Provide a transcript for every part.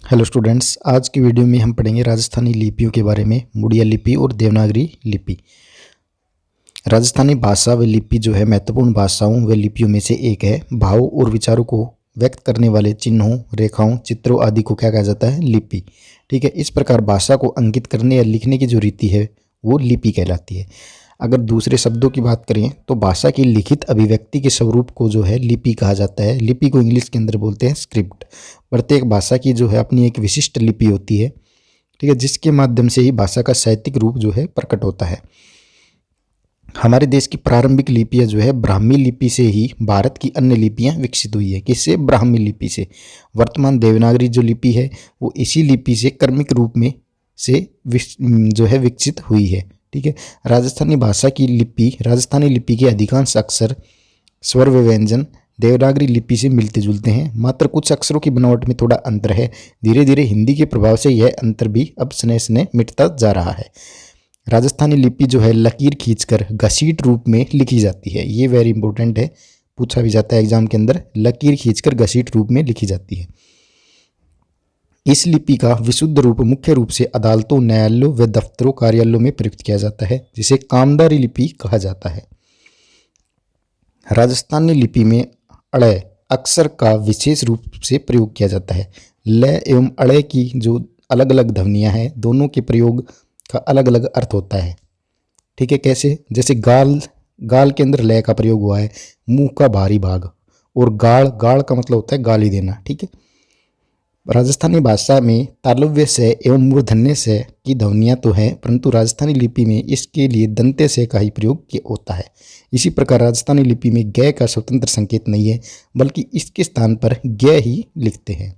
Hello students, आज की video में हम पढ़ेंगे राजस्थानी लिपियों के बारे में। मुड़िया लिपि और देवनागरी लिपि। राजस्थानी भाषा व लिपि जो है महत्वपूर्ण भाषाओं व लिपियों में से एक है। भावों और विचारों को व्यक्त करने वाले चिन्हों, रेखाओं, चित्रों आदि को क्या कहा जाता है? लिपि। ठीक है। इस प्रकार भाषा को अंकित करने या लिखने की जो रीति है वो लिपि कहलाती है। अगर दूसरे शब्दों की बात करें तो भाषा की लिखित अभिव्यक्ति के स्वरूप को जो है लिपि कहा जाता है। लिपि को इंग्लिश के अंदर बोलते हैं स्क्रिप्ट। प्रत्येक भाषा की जो है अपनी एक विशिष्ट लिपि होती है, ठीक है, जिसके माध्यम से ही भाषा का साहित्यिक रूप जो है प्रकट होता है। हमारे देश की प्रारंभिक लिपियां जो है ब्राह्मी लिपि से ही भारत की अन्य लिपियां विकसित हुई है। किससे? ब्राह्मी लिपि से। वर्तमान देवनागरी जो लिपि है वो इसी लिपि से क्रमिक रूप में से जो है विकसित हुई है। ठीक है। राजस्थानी भाषा की लिपि, राजस्थानी लिपि के अधिकांश अक्षर, स्वर व व्यंजन देवनागरी लिपि से मिलते जुलते हैं। मात्र कुछ अक्षरों की बनावट में थोड़ा अंतर है। धीरे धीरे हिंदी के प्रभाव से यह अंतर भी अब स्नेह स्नेह मिटता जा रहा है। राजस्थानी लिपि जो है लकीर खींचकर घसीट रूप में लिखी जाती है। ये वेरी इंपॉर्टेंट है, पूछा भी जाता है एग्जाम के अंदर। लकीर खींचकर घसीट रूप में लिखी जाती है। इस लिपि का विशुद्ध रूप मुख्य रूप से अदालतों, न्यायालयों व दफ्तरों, कार्यालयों में प्रयुक्त किया जाता है, जिसे कामदारी लिपि कहा जाता है। राजस्थानी लिपि में अड़य अक्षर का विशेष रूप से प्रयोग किया जाता है। ल एवं अड़य की जो अलग अलग ध्वनियां हैं, दोनों के प्रयोग का अलग अलग अर्थ होता है। ठीक है। कैसे? जैसे गाल, गाल के अंदर लय का प्रयोग हुआ है, मुंह का भारी भाग, और गाड़, गाड़ का मतलब होता है गाली देना। ठीक है। राजस्थानी भाषा में तालव्य से एवं मूर्धन्य से की ध्वनियाँ तो हैं, परंतु राजस्थानी लिपि में इसके लिए दंत्य से का ही प्रयोग होता है। इसी प्रकार राजस्थानी लिपि में ग का स्वतंत्र संकेत नहीं है, बल्कि इसके स्थान पर ग ही लिखते हैं।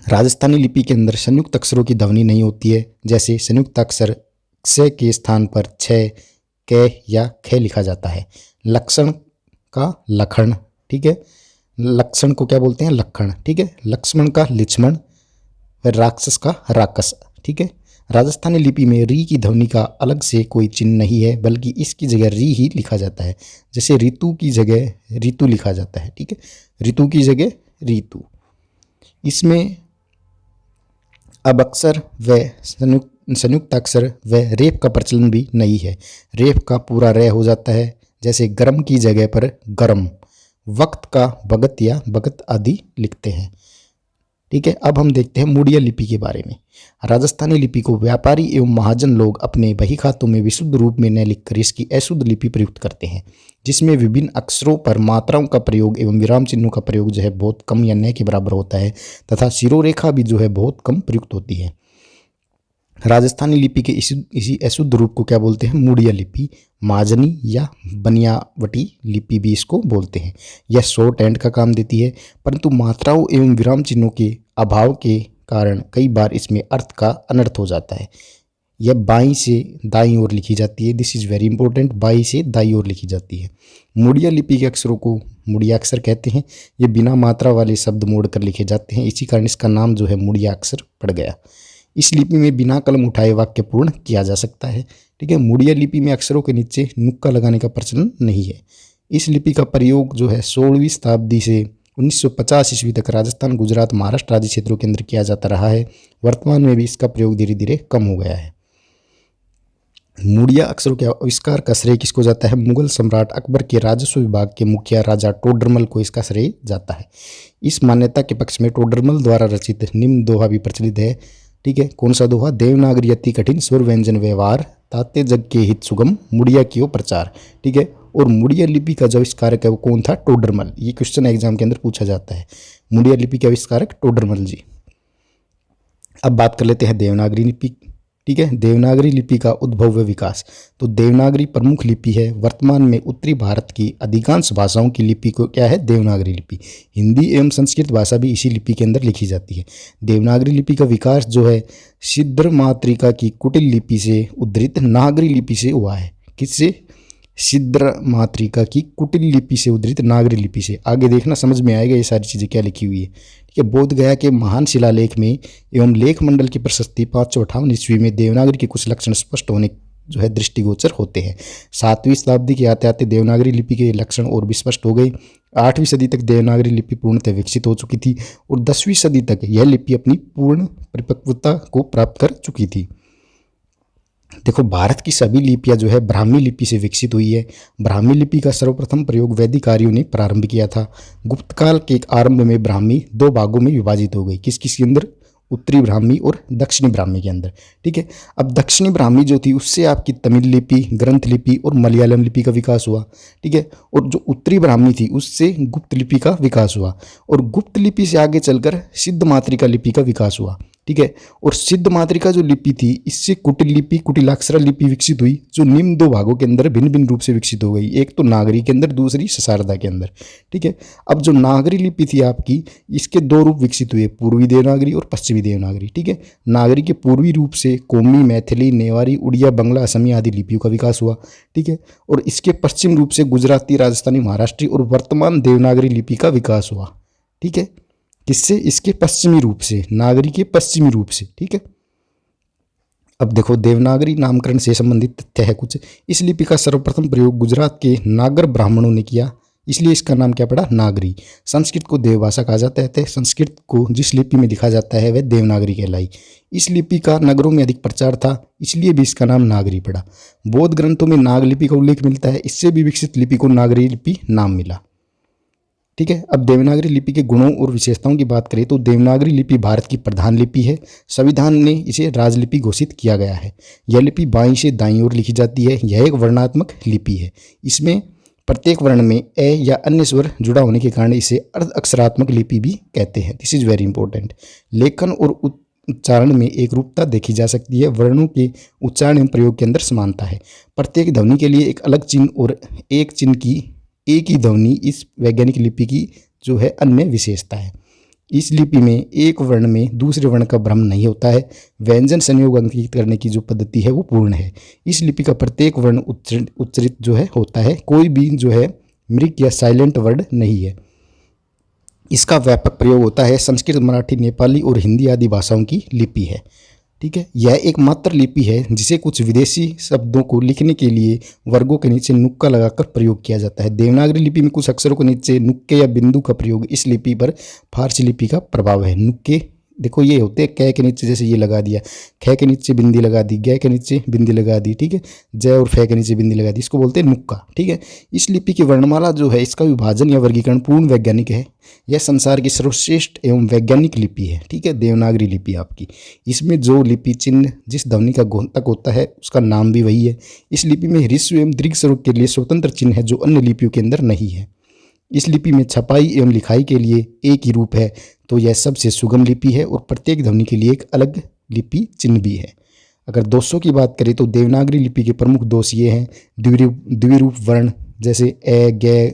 राजस्थानी लिपि के अंदर संयुक्त अक्षरों की ध्वनि नहीं होती है। जैसे संयुक्त अक्षर क्ष के स्थान पर छ, क या ख लिखा जाता है। लक्षण का लखण, ठीक है, लक्षण को क्या बोलते हैं? लखण। ठीक है। लक्ष्मण का लिक्ष्मण, व राक्षस का राक्षस। ठीक है। राजस्थानी लिपि में री की ध्वनि का अलग से कोई चिन्ह नहीं है, बल्कि इसकी जगह री ही लिखा जाता है। जैसे ऋतु की जगह ऋतु लिखा जाता है। ठीक है। ऋतु की जगह ऋतु। इसमें अब अक्षर व संयुक्त अक्षर व रेफ का प्रचलन भी नहीं है। रेफ का पूरा रे हो जाता है। जैसे गर्म की जगह पर गरम, वक्त का भगत या भगत आदि लिखते हैं। ठीक है। अब हम देखते हैं मुड़िया लिपि के बारे में। राजस्थानी लिपि को व्यापारी एवं महाजन लोग अपने बही खातों में विशुद्ध रूप में न लिखकर इसकी अशुद्ध लिपि प्रयुक्त करते हैं, जिसमें विभिन्न अक्षरों पर मात्राओं का प्रयोग एवं विराम चिन्हों का प्रयोग जो है बहुत कम या न के बराबर होता है, तथा शिरोरेखा भी जो है बहुत कम प्रयुक्त होती है। राजस्थानी लिपि के इसी अशुद्ध रूप को क्या बोलते हैं? मुड़िया लिपि। माजनी या बनियावटी लिपि भी इसको बोलते हैं। यह शॉर्ट हैंड का काम देती है, परंतु मात्राओं एवं विराम चिन्हों के अभाव के कारण कई बार इसमें अर्थ का अनर्थ हो जाता है। यह बाईं से दाईं ओर लिखी जाती है। This is very important. बाईं से दाईं ओर लिखी जाती है। मुड़िया लिपि के अक्षरों को मुड़िया अक्षर कहते हैं। ये बिना मात्रा वाले शब्द मोड़कर लिखे जाते हैं, इसी कारण इसका नाम जो है मुड़िया अक्षर पड़ गया। इस लिपि में बिना कलम उठाए वाक्य पूर्ण किया जा सकता है। ठीक है। मुड़िया लिपि में अक्षरों के नीचे नुक्का लगाने का प्रचलन नहीं है। इस लिपि का प्रयोग जो है 16वीं शताब्दी से 1950 ईस्वी तक राजस्थान, गुजरात, महाराष्ट्र आदि क्षेत्रों के अंदर किया जाता रहा है। वर्तमान में भी इसका प्रयोग धीरे धीरे कम हो गया है। मुड़िया अक्षरों के आविष्कार का श्रेय किसको जाता है? मुगल सम्राट अकबर के राजस्व विभाग के मुखिया राजा टोडरमल को इसका श्रेय जाता है। इस मान्यता के पक्ष में टोडरमल द्वारा रचित निम्न दोहा भी प्रचलित है। ठीक है। कौन सा दोहा? देवनागरी अति कठिन, स्वर व्यंजन व्यवहार, ताते जग के हित सुगम, मुड़िया कियो प्रचार। ठीक है। और मुड़िया लिपि का जो आविष्कारक है वो कौन था? टोडरमल। ये क्वेश्चन एग्जाम के अंदर पूछा जाता है। मुड़िया लिपि के आविष्कारक टोडरमल जी। अब बात कर लेते हैं देवनागरी लिपि। ठीक है। देवनागरी लिपि का उद्भव व विकास। तो देवनागरी प्रमुख लिपि है। वर्तमान में उत्तरी भारत की अधिकांश भाषाओं की लिपि को क्या है? देवनागरी लिपि। हिंदी एवं संस्कृत भाषा भी इसी लिपि के अंदर लिखी जाती है। देवनागरी लिपि का विकास जो है सिद्र मातृका की कुटिल लिपि से उद्धृत नागरी लिपि से हुआ है। किससे? सिद्र मातृका की कुटिल लिपि से उद्धृत नागरी लिपि से। आगे देखना, समझ में आएगा ये सारी चीज़ें क्या लिखी हुई है। ठीक है। बोध गया के महान शिलालेख में एवं लेख मंडल की प्रशस्ति 558 ईस्वी में देवनागरी के कुछ लक्षण स्पष्ट होने जो है दृष्टिगोचर होते हैं। 7वीं शताब्दी के आते आते देवनागरी लिपि के लक्षण और भी स्पष्ट हो गए। 8वीं सदी तक देवनागरी लिपि पूर्णतः विकसित हो चुकी थी और 10वीं सदी तक यह लिपि अपनी पूर्ण परिपक्वता को प्राप्त कर चुकी थी। देखो, भारत की सभी लिपियां जो है ब्राह्मी लिपि से विकसित हुई है। ब्राह्मी लिपि का सर्वप्रथम प्रयोग वैदिक आर्यों ने प्रारंभ किया था। गुप्त काल के आरंभ में ब्राह्मी 2 भागों में विभाजित हो गई। किस किस के अंदर? उत्तरी ब्राह्मी और दक्षिणी ब्राह्मी के अंदर। ठीक है, अब दक्षिणी ब्राह्मी जो थी उससे आपकी तमिल लिपि, ग्रंथ लिपि और मलयालम लिपि का विकास हुआ। ठीक है, और जो उत्तरी ब्राह्मी थी उससे गुप्त लिपि का विकास हुआ और गुप्त लिपि से आगे चलकर सिद्ध मातृका लिपि का विकास हुआ। ठीक है, और सिद्ध मातृका जो लिपि थी इससे कुटिल लिपि, कुटिलाक्षरा लिपि विकसित हुई, जो निम्न 2 भागों के अंदर भिन्न भिन्न रूप से विकसित हो गई। एक तो नागरी के अंदर, दूसरी ससारदा के अंदर। ठीक है, अब जो नागरी लिपि थी आपकी, इसके 2 रूप विकसित हुए, पूर्वी देवनागरी और पश्चिमी देवनागरी। ठीक है, नागरी के पूर्वी रूप से कोमी, मैथिली, नेवारी, उड़िया, बंगला, असमी आदि लिपियों का विकास हुआ। ठीक है, और इसके पश्चिम रूप से गुजराती, राजस्थानी, महाराष्ट्री और वर्तमान देवनागरी लिपि का विकास हुआ। ठीक है, किससे? इसके पश्चिमी रूप से, नागरी के पश्चिमी रूप से। ठीक है, अब देखो देवनागरी नामकरण से संबंधित तथ्य है कुछ। इस लिपि का सर्वप्रथम प्रयोग गुजरात के नागर ब्राह्मणों ने किया, इसलिए इसका नाम क्या पड़ा? नागरी। संस्कृत को देवभाषा कहा जाता है, संस्कृत को जिस लिपि में लिखा जाता है वह देवनागरी कहलाई। इस लिपि का नगरों में अधिक प्रचार था, इसलिए भी इसका नाम नागरी पड़ा। बौद्ध ग्रंथों में नाग लिपि का उल्लेख मिलता है, इससे भी विकसित लिपि को नागरी लिपि नाम मिला। ठीक है, अब देवनागरी लिपि के गुणों और विशेषताओं की बात करें तो देवनागरी लिपि भारत की प्रधान लिपि है। संविधान ने इसे राजलिपि घोषित किया गया है। यह लिपि बाईं से दाईं ओर लिखी जाती है। यह एक वर्णात्मक लिपि है। इसमें प्रत्येक वर्ण में ए या अन्य स्वर जुड़ा होने के कारण इसे अर्ध अक्षरात्मक लिपि भी कहते हैं। This is very important. लेखन और उच्चारण में एक रूपता देखी जा सकती है। वर्णों के उच्चारण एवं प्रयोग के अंदर समानता है। प्रत्येक ध्वनि के लिए एक अलग चिन्ह और एक चिन्ह की एक ही ध्वनि इस वैज्ञानिक लिपि की जो है अन्य विशेषता है। इस लिपि में एक वर्ण में दूसरे वर्ण का भ्रम नहीं होता है। व्यंजन संयोग अंकित करने की जो पद्धति है वो पूर्ण है। इस लिपि का प्रत्येक वर्ण उच्चरित जो है होता है। कोई भी जो है मृग या साइलेंट वर्ड नहीं है। इसका व्यापक प्रयोग होता है। संस्कृत, मराठी, नेपाली और हिंदी आदि भाषाओं की लिपि है। ठीक है, यह एक मात्र लिपि है जिसे कुछ विदेशी शब्दों को लिखने के लिए वर्गों के नीचे नुक्का लगाकर प्रयोग किया जाता है। देवनागरी लिपि में कुछ अक्षरों के नीचे नुक्के या बिंदु का प्रयोग इस लिपि पर फारसी लिपि का प्रभाव है। नुक्के देखो ये होते हैं, कै के नीचे जैसे ये लगा दिया, ख के नीचे बिंदी लगा दी, ग के नीचे बिंदी लगा दी। ठीक है, जय और फे के नीचे बिंदी लगा दी, इसको बोलते हैं नुक्का। ठीक है, इस लिपि की वर्णमाला जो है इसका विभाजन या वर्गीकरण पूर्ण वैज्ञानिक है। यह संसार की सर्वश्रेष्ठ एवं वैज्ञानिक लिपि है। ठीक है, देवनागरी लिपि आपकी, इसमें जो लिपि चिन्ह जिस ध्वनि का घोंतक होता है उसका नाम भी वही है। इस लिपि में ह्रस्व एवं दीर्घ स्वरूप के लिए स्वतंत्र चिन्ह है जो अन्य लिपियों के अंदर नहीं है। इस लिपि में छपाई एवं लिखाई के लिए एक ही रूप है, तो यह सबसे सुगम लिपि है और प्रत्येक ध्वनि के लिए एक अलग लिपि चिन्ह भी है। अगर दोषों की बात करें तो देवनागरी लिपि के प्रमुख दोष ये हैं। द्विरूप वर्ण जैसे ए, गे,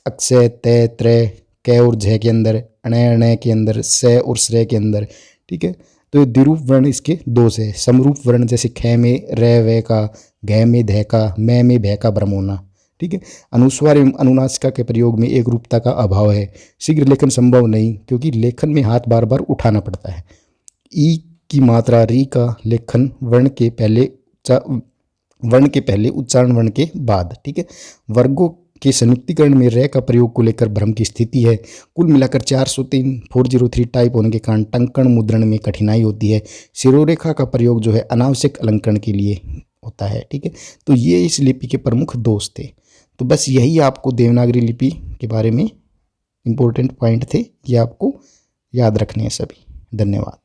अक्षय, तय, त्रय, क और झ के अंदर, अणय के अंदर, स और श्रय के अंदर। ठीक है, तो ये द्विरूप वर्ण इसके दोष है। समरूप वर्ण जैसे ख में र व का, घ में ध का, में भ का भ्रम होना। ठीक है, अनुस्वार एवं अनुनासिका के प्रयोग में एक रूपता का अभाव है। शीघ्र लेखन संभव नहीं, क्योंकि लेखन में हाथ बार बार उठाना पड़ता है। ई की मात्रा री का लेखन वर्ण के पहले उच्चारण वर्ण के बाद। ठीक है, वर्गों के संयुक्तिकरण में रे का प्रयोग को लेकर भ्रम की स्थिति है। कुल मिलाकर 403 टाइप होने के कारण टंकण मुद्रण में कठिनाई होती है। शिरोरेखा का प्रयोग जो है अनावश्यक अलंकरण के लिए होता है। ठीक है, तो ये इस लिपि के प्रमुख दोष थे। तो बस यही आपको देवनागरी लिपि के बारे में इम्पोर्टेंट पॉइंट थे, ये आपको याद रखने हैं सभी। धन्यवाद।